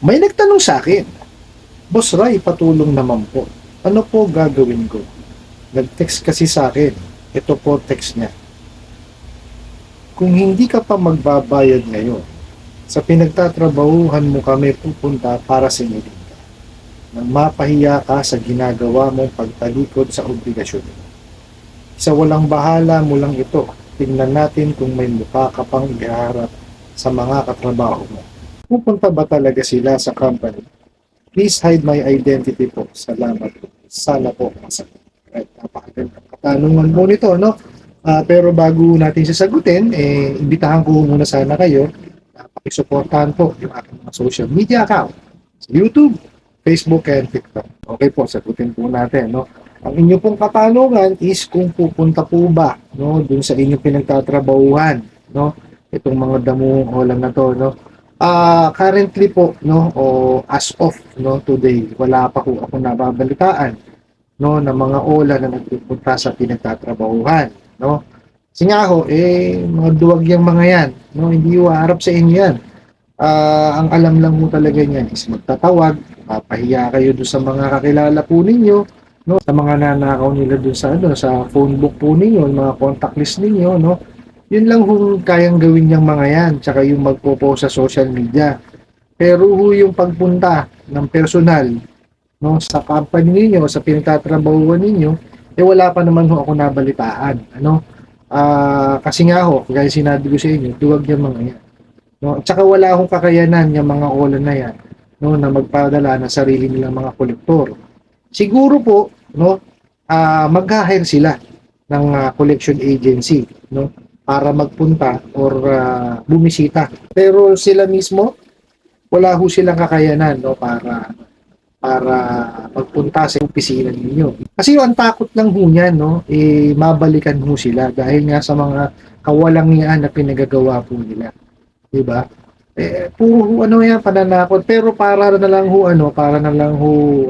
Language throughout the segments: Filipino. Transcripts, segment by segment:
May nagtanong sa akin, Boss Ray, patulong naman po. Ano po gagawin ko? Nag-text kasi sa akin. Ito po text niya. Kung hindi ka pa magbabayad ngayon, sa pinagtatrabahuhan mo kami pupunta para sinilin ka. Nang mapahiya ka sa ginagawa mong pagtalikod sa obligasyon. Sa walang bahala mo lang ito, tingnan natin kung may mukha ka pang iharap sa mga katrabaho mo. Pupunta ba talaga sila sa company? Please hide my identity po. Salamat po. Sana po masagot. Right, napakagandang katanungan po nito, no? Pero bago natin sasagutin, imbitahan ko muna sana kayo na pakisuportahan po yung aking mga social media account sa YouTube, Facebook, and TikTok. Okay po, sagutin po natin, no? Ang inyo pong katanungan is kung pupunta po ba, no, dun sa inyong pinagtatrabahuhan, no? Itong mga damuhong olang na to, no? Currently po, no, o as of, no, today, wala pa po ako nababalitaan, no, ng mga ola na nagpupunta sa pinagtatrabahuhan, no. Kasi nga ho, mga duwag yung mga yan, no, hindi ho harap sa inyo yan. Ang alam lang mo talaga niyan is magtatawag, papahiya kayo doon sa mga kakilala po ninyo, no, sa mga nanakaw nila doon sa ano, sa phone book po ninyo, mga contact list ninyo, no. Yun lang kung kayang gawin niyang mga yan, tsaka yung magpo-post sa social media. Pero yung pagpunta ng personal, no, sa company ninyo, sa pinagtatrabahuan ninyo, wala pa naman ho ako nabalitaan. Ano? Kasi nga ho, kaya sinabi ko sa inyo, duwag yung mga yan. No? At saka wala akong kakayanan yung mga ola na yan, no, na magpadala ng sarili nilang mga kolektor. Siguro po, no, mag-hire sila ng collection agency, no, para magpunta or bumisita. Pero sila mismo, wala ho silang kakayanan, no, para magpunta sa opisina ninyo. Kasi yung ang takot lang ho niyan, no, mabalikan ho sila dahil nga sa mga kawalangian na pinagagawa po nila. Di ba? Puro ano yan, pananakot. Pero para na lang ho, ano, para na lang ho,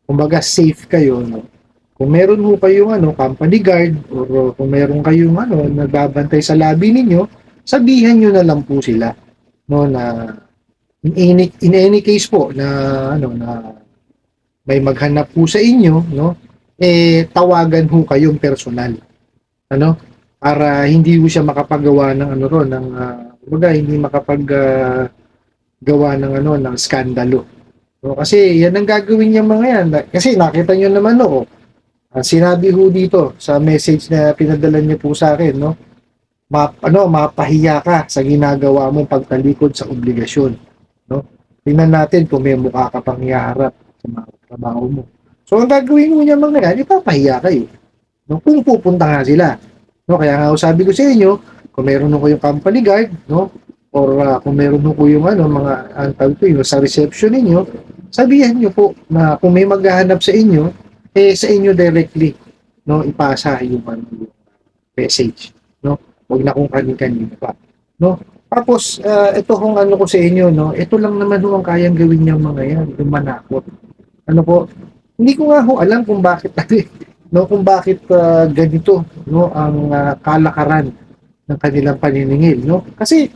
kumbaga safe kayo, no? Kung meron ho kayong ano, company guard or kung meron kayong ano, nagbabantay sa lobby ninyo, sabihan nyo na lang po sila, no, na in any case po na ano na may maghanap po sa inyo, no, tawagan ho kayong personal, ano, para hindi ho siya makapagawa ng ano ron, ng hindi makapaggawa ng ano, ng skandalo. No, kasi yan ang gagawin niya mga yan. Kasi nakita niyo naman no, sinabi ho dito sa message na pinadala niyo po sa akin, no, mapahiya ka sa ginagawa mong pagtalikod sa obligasyon, no? Tingnan natin kung may mukha ka pang iharap sa mga trabaho mo. So, ang gagawin mo niya mga yan, ipapahiya kayo, no? Kung pupunta nga sila, no? Kaya nga sabi ko sa inyo, kung meron ko yung company guard, no? Or kung meron ko yung ano, mga antag ko yung sa reception ninyo, sabihan niyo po na kung may maghahanap sa inyo, sa inyo directly, no? Ipasa yung, ano, yung message, no? Huwag na kung kanin-kanin pa, no? Tapos, ito kung ano ko sa inyo, no? Ito lang naman ho ang kayang gawin niyang mga yan, yung manakot. Ano po? Hindi ko nga ho alam kung bakit, no? Kung bakit ganito, no? Ang kalakaran ng kanilang paniningil, no? Kasi,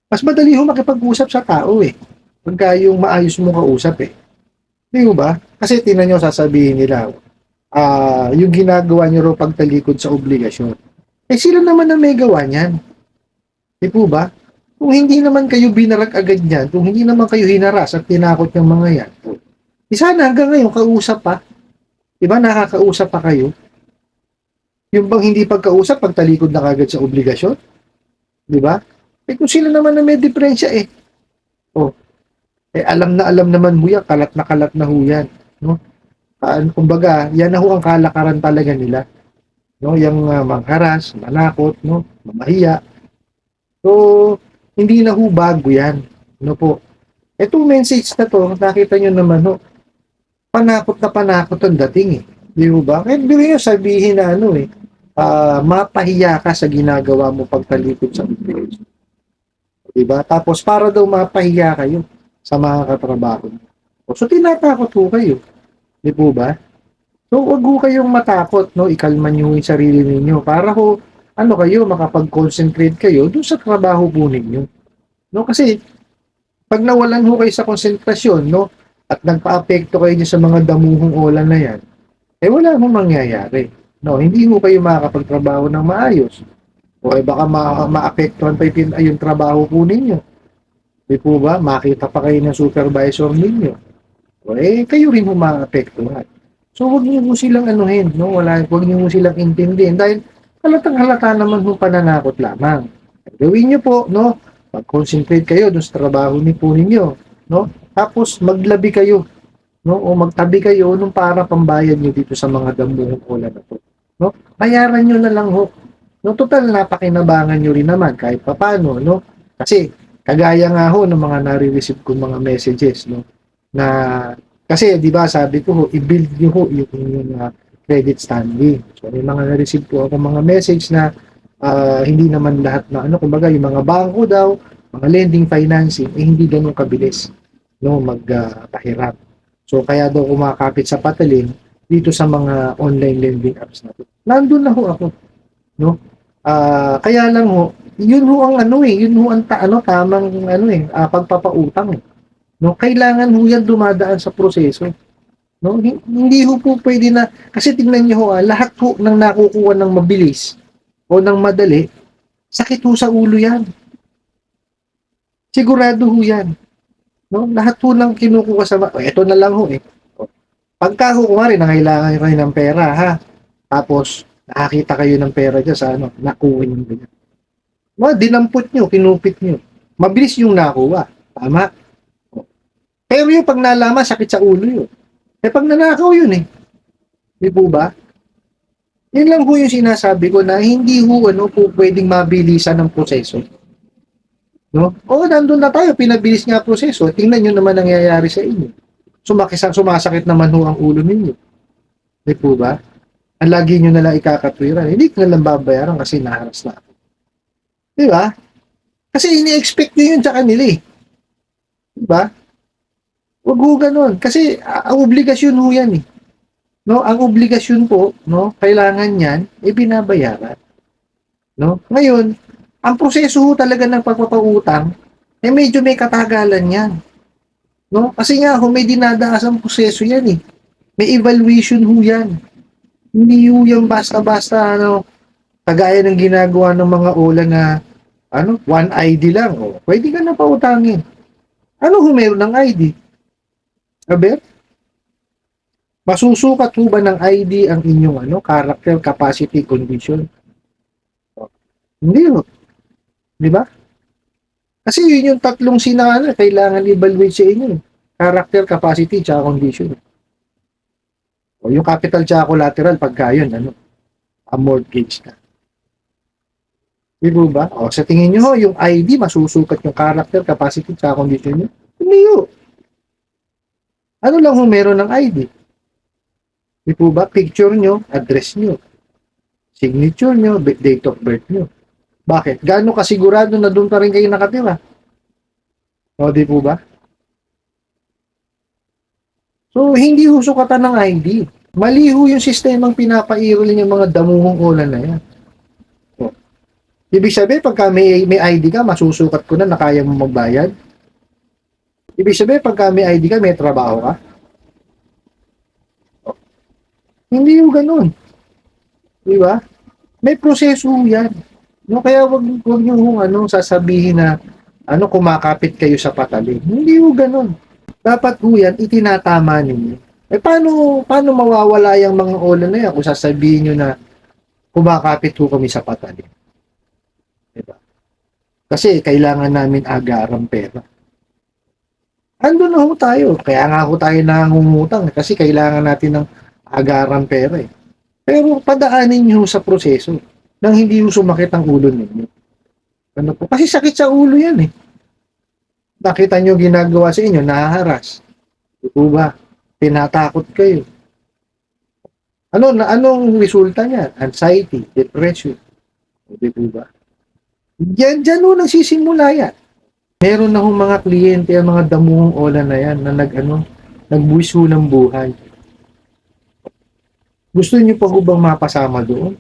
mas madali ho makipag-usap sa tao, eh. Pagka yung maayos mo kausap, eh. Di ba? Kasi tingnan nyo, sasabihin nila, yung ginagawa nyo raw pagtalikod sa obligasyon. Sila naman ang may gawa niyan. Di po ba? Kung hindi naman kayo binarag agad niyan, kung hindi naman kayo hinaras at tinakot ng mga yan, sana hanggang ngayon kausap pa. Di ba? Nakakausap pa kayo. Yung bang hindi pagkausap, pagtalikod na kagad sa obligasyon? Di ba? Kung sila naman na may diferensya oh, alam na alam naman mo yan, kalat na ho yan. No? Kumbaga, yan na ho ang kalakaran talaga nila. No? Yung mangharas, manakot, no? Mamahiya. So, hindi na ho bago yan. Ano po? Itong message na to, nakita nyo naman ho, panakot ang dating eh. Di ba? Kaya bigyan nyo sabihin na ano mapahiya ka sa ginagawa mo pagtalikod sa obligasyon. Di ba? Tapos para daw mapahiya kayo sa mga katrabaho. So, tinatakot ho kayo. Di po ba? So, wag ho kayong matakot, no? Ikalma nyo yung sarili ninyo para ho, ano kayo, makapag-concentrate kayo dun sa trabaho po ninyo. No? Kasi, Pag nawalan ho kayo sa konsentrasyon, no, at nagpa-apekto kayo sa mga damuhong ola na yan, wala hong mangyayari. No, hindi ho kayo makakapagtrabaho ng maayos. O baka maapektuhan pa yung trabaho po ninyo. Di po ba? Makita pa kayo ng supervisor ninyo. O kayo rin ho maapektuhan. So, huwag niyo po silang anuhin, no? Huwag niyo po silang intindihin dahil halatang halata naman ho pananakot lamang. Gawin niyo po, no? Mag-concentrate kayo dun sa trabaho ni po ninyo, no? Tapos maglabi kayo, no? O magtabi kayo nung para pambayad niyo dito sa mga damuhong ulan na to, no? Bayaran niyo na lang ho. No, total napakinabangan niyo rin naman kahit papaano, no? Kasi kagaya nga ho ng mga nare-receive kong mga messages, no? Na kasi 'di ba sabi ko ho, i-build niyo ho yung credit standing. So may mga na-receive po ako mga message na hindi naman lahat na ano, kumbaga yung mga bangko daw, mga lending financing, hindi ganun kabilis, no, magpahirap. So kaya daw kumakapit sa patalim dito sa mga online lending apps na to. Nandun na ho ako, no? Kaya lang ho, yun ho ang ano yun ho ang tamang ano pagpapautang eh. No, kailangan ho yan dumadaan sa proseso. No, hindi ho po pwede na kasi tingnan niyo ho, lahat ho ng nakukuha ng mabilis o ng madali, sakit ho sa ulo yan. Sigurado ho yan. No, lahat ho ng kinukuha sa ito na lang ho eh. Pagka ho kumari nangailangan kayo ng pera ha. Tapos nakakita kayo ng pera dyan sa ano, nakuha niyo ganyan. Dinampot nyo, kinupit nyo. Mabilis yung nakuha. Tama. Pero yung pag nalaman, sakit sa ulo yun. Pag nanakaw yun eh. Di po ba? Yan lang po yung sinasabi ko na hindi ho po pwedeng mabilisan ng proseso. No? Nandun na tayo, pinabilis nga proseso. Tingnan nyo naman nangyayari sa inyo. Sumasakit naman ho ang ulo ninyo. Di po ba? Ang lagi nyo nalang ikakatwiran. Hindi ko nalang babayaran kasi naharas na ako. Di ba? Kasi ini-expect nyo yun sa kanila eh. Di ba? Huwag ho ganun. Kasi ang obligasyon ho yan eh. No, ang obligasyon po, no, kailangan yan binabayaran. No? Ngayon, ang proseso ho talaga ng pagpapautang medyo may katagalan yan. No? Kasi nga may dinadaas ang proseso yan eh. May evaluation ho yan. Hindi ho yung basta-basta kagaya ng ginagawa ng mga ola na one ID lang. Pwede ka na pautangin. Ano ho meron ng ID? Aber? Masusukat ho ba ng ID ang inyong character, capacity, condition? Hindi ho. Di ba? Kasi yun yung tatlong kailangan evaluate sa inyo. Character, capacity, tsaka condition. Yung capital tsaka collateral, pagka yun, a mortgage na. Di ba? Sa tingin nyo ho, yung ID, masusukat yung character, capacity, tsaka condition nyo? Hindi ho. Ano lang ho meron ng ID? Di po ba? Picture nyo, address nyo, signature nyo, date of birth nyo. Bakit? Gaano kasigurado na doon pa rin kayo nakatira? Di po ba? So, hindi ho sukatan ng ID. Mali ho yung sistemang pinapairol yung mga damuhong ulan na yan. Ibig sabihin, pagka may ID ka, masusukat ko na kaya mo magbayad. Ibig sabihin, pagka may ID ka, may trabaho ka. Hindi yung ganun. Di ba? May proseso yan. No, kaya wag niyo sasabihin na kumakapit kayo sa patalim. Hindi yung ganun. Dapat yan itinatama ninyo. Paano mawawala yung mga ola na yan kung sasabihin nyo na kumakapit ho kami sa patalim? Diba? Kasi kailangan namin agarang pera. Ando na ho tayo. Kaya nga ho tayo nangungutang kasi kailangan natin ng agarang pera eh. Pero padaanin nyo sa proseso nang hindi yung sumakit ang ulo ninyo. Kasi sakit sa ulo yan eh. Nakita nyo ginagawa sa inyo, nahaharas. Diba ba? Tinatakot kayo. Anong resulta niya? Anxiety, depression. Diba ba? Diyan ho nagsisimula yan. Meron na hong mga kliyente, ang mga damuhong ola na yan na nagbuwis ho ng buhay. Gusto niyo pa bang mapasama doon?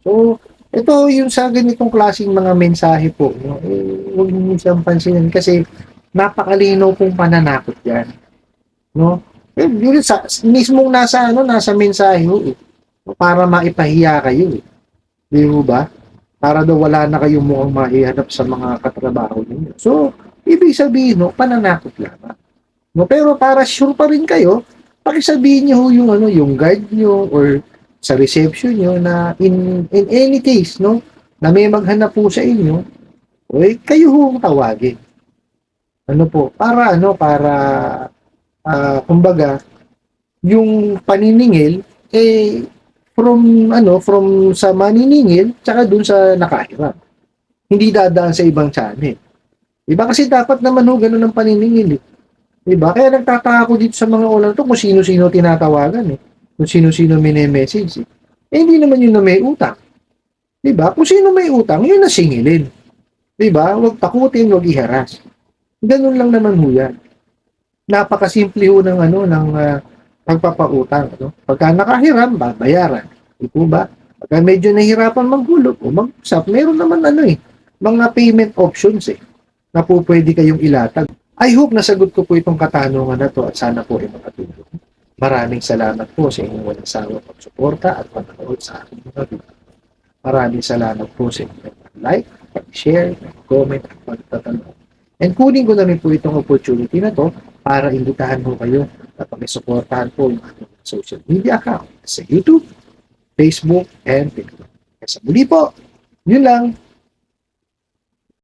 So, ito yung sa ganitong klaseng mga mensahe po. Huwag niyo siyang pansinin kasi Napakalinaw pong pananakot yan. No? Yun mismong nasa mensahe ho, eh. Para maipahiya kayo. Eh. Di ba? Para daw wala na kayong mukhang maihanap sa mga katrabaho ninyo. So, ibig sabihin, no, pananakot lamang. No, pero para sure pa rin kayo, pakisabihin niyo yung yung guard niyo or sa reception niyo na in any case, no, na may maghanap po sa inyo, eh, kayo hong tawagin. Ano po, para kumbaga yung paniningil eh from sa maniningil tsaka dun sa nakahiram. Hindi dadaan sa ibang channel. Diba? Kasi dapat naman ho ganun ang paniningil. Eh. Diba? Kaya nagtataka ako dito sa mga ulan to kung sino-sino tinatawagan eh. Kung sino-sino mini-message eh. Eh hindi naman yun na may utang. Diba? Kung sino may utang, yun na singilin. Diba? Huwag takutin, huwag iharas. Ganun lang naman ho yan. Napakasimple ho ng pagpapautang. No? Pagka nakahiram, babayaran. Di po ba? Pagka medyo nahirapan maghulog o mag-usap, meron naman mga payment options na po pwede kayong ilatag. I hope nasagot ko po itong katanungan na to at sana po ay makatulong. Maraming salamat po sa inyong walang sawang pagsuporta at panonood sa aking mga video. Maraming salamat po sa inyong like, pag-share, comment at pagtatanong. And kunin ko na rin po itong opportunity na to para imbitahan mo kayo at pakisuportahan po yung ating social media account sa YouTube, Facebook, and TikTok. Kaya sa muli po, yun lang.